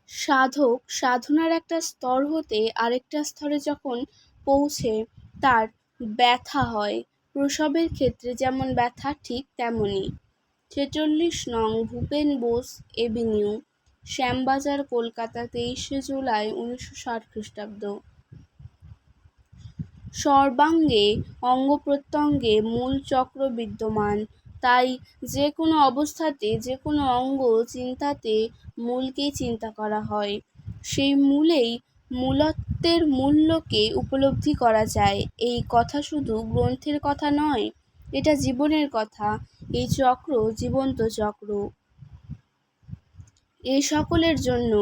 সাধক সাধনার একটা স্তর হতে আরেকটা স্তরে যখন পৌঁছে তার ব্যথা হয়। প্রসবের ক্ষেত্রে যেমন ব্যথা ঠিক তেমনই। ৪৬ নং ভূপেন বোস এভিনিউ, শ্যামবাজার, কলকাতা, ২৩শে জুলাই ১৯৬০ খ্রিস্টাব্দ। সর্বাঙ্গে অঙ্গ প্রত্যঙ্গে মূল চক্র বিদ্যমান, তাই যে কোনো অবস্থাতে যে কোনো অঙ্গ চিন্তাতে মূলকেই চিন্তা করা হয়। সেই মূলেই মূলত্বের মূল্যকে উপলব্ধি করা যায়। এই কথা শুধু গ্রন্থের কথা নয়, এটা জীবনের কথা। এই চক্র জীবন্ত চক্র। এ সকলের জন্য,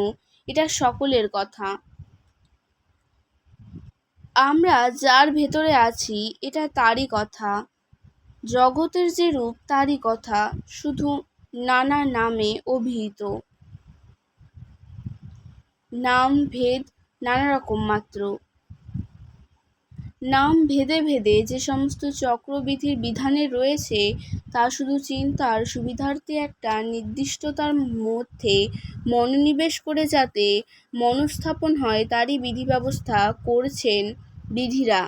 এটা সকলের কথা। আমরা যার ভেতরে আছি এটা তারই কথা। জগতের যে রূপ তারই কথা, শুধু নানা নামে অভিহিত। নাম ভেদ নানা রকম মাত্র। নাম ভেদে ভেদে যে সমস্ত চক্রবিধির বিধানে রয়েছে তা শুধু চিন্তার সুবিধার্থে একটা নির্দিষ্টতার মধ্যে মনোনিবেশ করে যাতে মনস্থাপন হয় তারই বিধি ব্যবস্থা করছেন বিধিরা।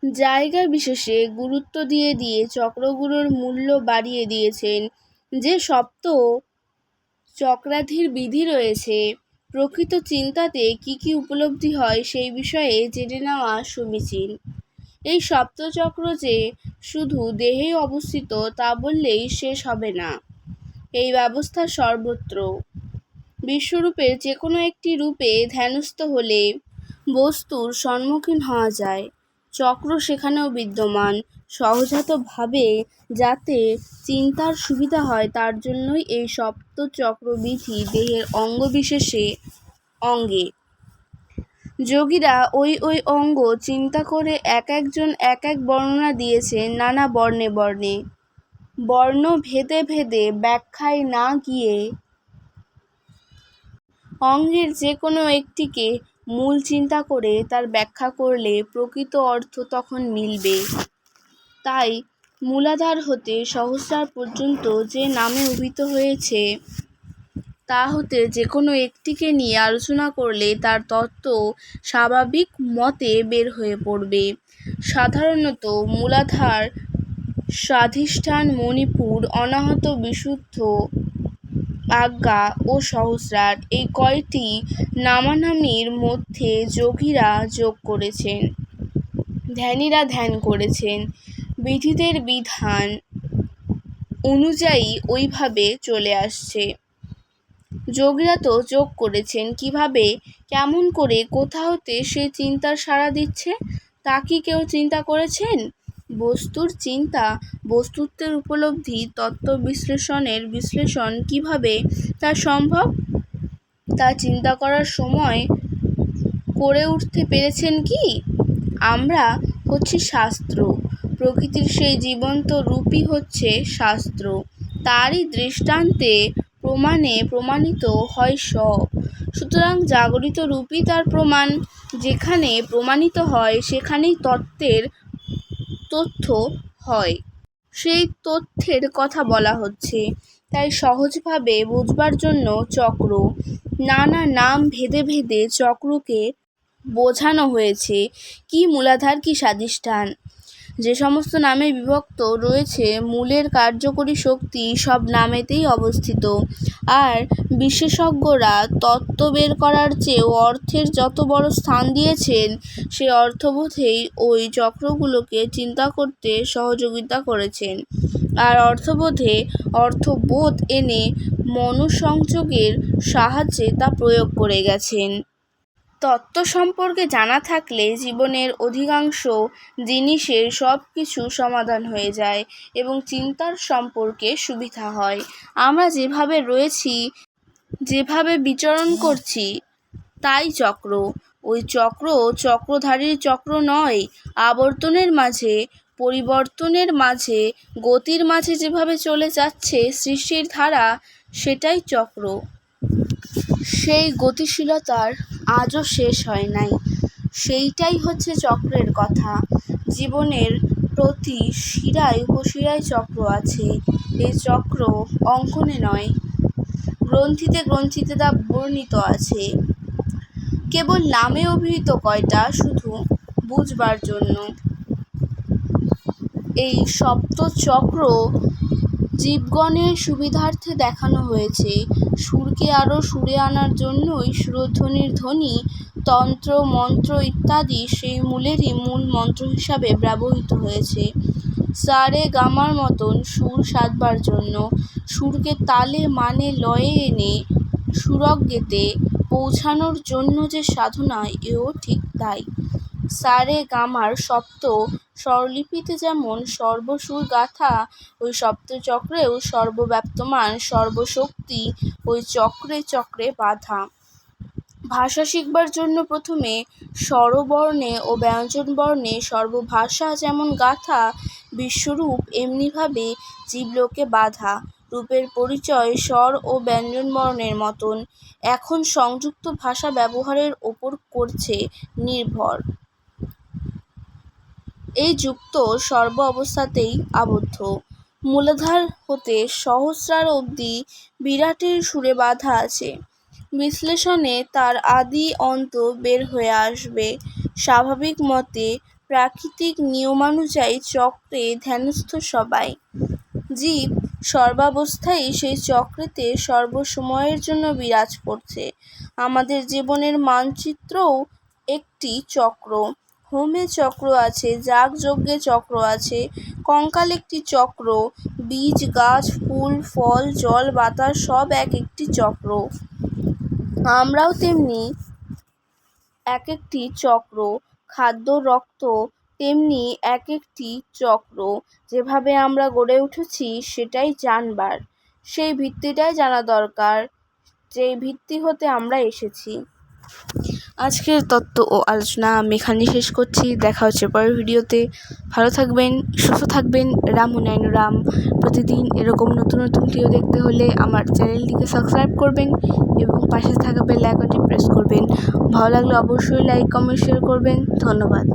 জায়গা বিশেষে গুরুত্ব দিয়ে দিয়ে চক্রগুলোর মূল্য বাড়িয়ে দিয়েছেন। যে সপ্ত চক্রাধির বিধি রয়েছে, প্রকৃত চিন্তাতে কি কি উপলব্ধি হয় সেই বিষয়ে জেনে নেওয়া সমীচীন। এই সপ্তচক্র যে শুধু দেহেই অবস্থিত তা বললেই শেষ হবে না। এই ব্যবস্থা সর্বত্র। বিশ্বরূপের যে কোনো একটি রূপে ধ্যানস্থ হলে বস্তুর সম্মুখীন হওয়া যায়। চক্র সেখানেও বিদ্যমান। সহজাতভাবে যাতে চিন্তার সুবিধা হয় তার জন্যই এই সপ্তচক্রবিধি দেহের অঙ্গবিশেষে অঙ্গে। যোগীরা ওই ওই অঙ্গ চিন্তা করে এক একজন এক এক বর্ণনা দিয়েছেন নানা বর্ণে বর্ণে। বর্ণ ভেদে ভেদে ব্যাখ্যায় না গিয়ে অঙ্গের যে কোনো একটিকে মূল চিন্তা করে তার ব্যাখ্যা করলে প্রকৃত অর্থ তখন মিলবে। তাই মূলাধার হতে সহস্রার পর্যন্ত যে নামে অভিহিত হয়েছে তা হতে যে কোনো একটিকে নিয়ে আলোচনা করলে তার তত্ত্ব স্বাভাবিক মতে বের হয়ে পড়বে। সাধারণত মূলাধার, স্বাধিষ্ঠান, মণিপুর, অনাহত, বিশুদ্ধ, আজ্ঞা ও সহস্রার এই কয়টি নামানামির মধ্যে যোগীরা যোগ করেছেন, ধ্যানীরা ধ্যান করেছেন। বিধিদের বিধান অনুযায়ী ওইভাবে চলে আসছে। যোগীরা তো যোগ করেছেন, কিভাবে, কেমন করে, কোথা হতে সে চিন্তার সাড়া দিচ্ছে তা কি কেউ চিন্তা করেছেন? বস্তুর চিন্তা, বস্তুত্বের উপলব্ধি, তত্ত্ব বিশ্লেষণের বিশ্লেষণ কিভাবে তা সম্ভব তা চিন্তা করার সময় করে উঠতে পেরেছেন কি? আমরা হচ্ছি শাস্ত্র। প্রকৃতির সেই জীবন্ত রূপই হচ্ছে শাস্ত্র। তারই দৃষ্টান্তে প্রমাণে প্রমাণিত হয় সব। সুতরাং জাগরিত রূপই তার প্রমাণ। যেখানে প্রমাণিত হয় সেখানেই তত্ত্বের তথ্য হয়। সেই তথ্যের কথা বলা হচ্ছে। তাই সহজভাবে বুঝবার জন্য চক্র, নানা নাম ভেদে ভেদে চক্রকে বোঝানো হয়েছে। কি মূলাধার, কি স্বাধিষ্ঠান। যে সমস্ত নামে বিভক্ত রয়েছে মূলের কার্যকরী শক্তি সব নামেতেই অবস্থিত। আর বিশেষজ্ঞরা তত্ত্ব বের করার চেয়েও অর্থের যত বড় স্থান দিয়েছেন সে অর্থবোধেই ওই চক্রগুলোকে চিন্তা করতে সহযোগিতা করেছেন। আর অর্থবোধে অর্থবোধ এনে মনোসংযোগের সাহায্যে তা প্রয়োগ করে গেছেন। তত্ত্ব সম্পর্কে জানা থাকলে জীবনের অধিকাংশ জিনিসের সব কিছু সমাধান হয়ে যায় এবং চিন্তার সম্পর্কে সুবিধা হয়। আমরা যেভাবে রয়েছি, যেভাবে বিচরণ করছি তাই চক্র। ওই চক্র চক্রধারীর চক্র নয়। আবর্তনের মাঝে, পরিবর্তনের মাঝে, গতির মাঝে যেভাবে চলে যাচ্ছে সৃষ্টির ধারা, সেটাই চক্র। সেই গতিশীলতার আজও শেষ হয় নাই। সেইটাই হচ্ছে চক্রের কথা। জীবনের প্রতি শিরায় উপশিরায় চক্র আছে। এই চক্র অঙ্কনে নয়, গ্রন্থিতে গ্রন্থিতে তা বর্ণিত আছে। কেবল নামে অভিহিত কয়টা, শুধু বুঝবার জন্য। এই সপ্তচক্র জীবগণের সুবিধার্থে দেখানো হয়েছে। সুরকে আরও সুরে আনার জন্যই সুরধ্বনির ধ্বনি, তন্ত্র, মন্ত্র ইত্যাদি সেই মূলেরই মূল মন্ত্র হিসাবে ব্যবহৃত হয়েছে। সা রে গা মার মতন সুর সাধবার জন্য সুরকে তালে মানে লয়ে এনে সুরজ্ঞেতে পৌঁছানোর জন্য যে সাধনা, এও ঠিক তাই। সা রে গা মার সপ্ত স্বরলিপিতে যেমন সর্বসুর গাথা, ওই সপ্তচক্রেও সর্বব্যাপ্তমান সর্বশক্তি ওই চক্রে চক্রে বাঁধা। ভাষা শিখবার জন্য প্রথমে স্বরবর্ণে ও ব্যঞ্জনবর্ণে সর্বভাষা যেমন গাথা, বিশ্বরূপ এমনিভাবে জীবলোকে বাঁধা। রূপের পরিচয় স্বর ও ব্যঞ্জনবর্ণের মতন। এখন সংযুক্ত ভাষা ব্যবহারের ওপর করছে নির্ভর। এই যুক্ত সর্ব অবস্থাতেই আবদ্ধ। মূলাধার হতে সহস্রার অবধি বিরাটের সুরে বাঁধা আছে। বিশ্লেষণে তার আদি অন্ত বের হয়ে আসবে। স্বাভাবিক মতে প্রাকৃতিক নিয়মানুযায়ী চক্রে ধ্যানস্থ সবাই। জীব সর্বাবস্থায় সেই চক্রেতে সর্বসময়ের জন্য বিরাজ করছে। আমাদের জীবনের মানচিত্রও একটি চক্র। হোমে চক্র আছে, যাগযজ্ঞে চক্র আছে, কঙ্কাল একটি চক্র, বীজ, গাছ, ফুল, ফল, জল, বাতাস সব এক একটি চক্র। আমরাও তেমনি এক একটি চক্র। খাদ্য, রক্ত তেমনি এক একটি চক্র। যেভাবে আমরা গড়ে উঠেছি সেটাই জানবার, সেই ভিত্তিটাই জানা দরকার, যেই ভিত্তি হতে আমরা এসেছি। আজকের তত্ত্ব ও আলোচনা আমি এখানে শেষ করছি। দেখা হচ্ছে পরের ভিডিওতে। ভালো থাকবেন, সুস্থ থাকবেন। রাম ও নারায়ণ রাম। প্রতিদিন এরকম নতুন নতুন ভিডিও দেখতে হলে আমার চ্যানেলটিকে সাবস্ক্রাইব করবেন এবং পাশে থাকা বেল আইকনটি প্রেস করবেন। ভালো লাগলে অবশ্যই লাইক, কমেন্ট, শেয়ার করবেন। ধন্যবাদ।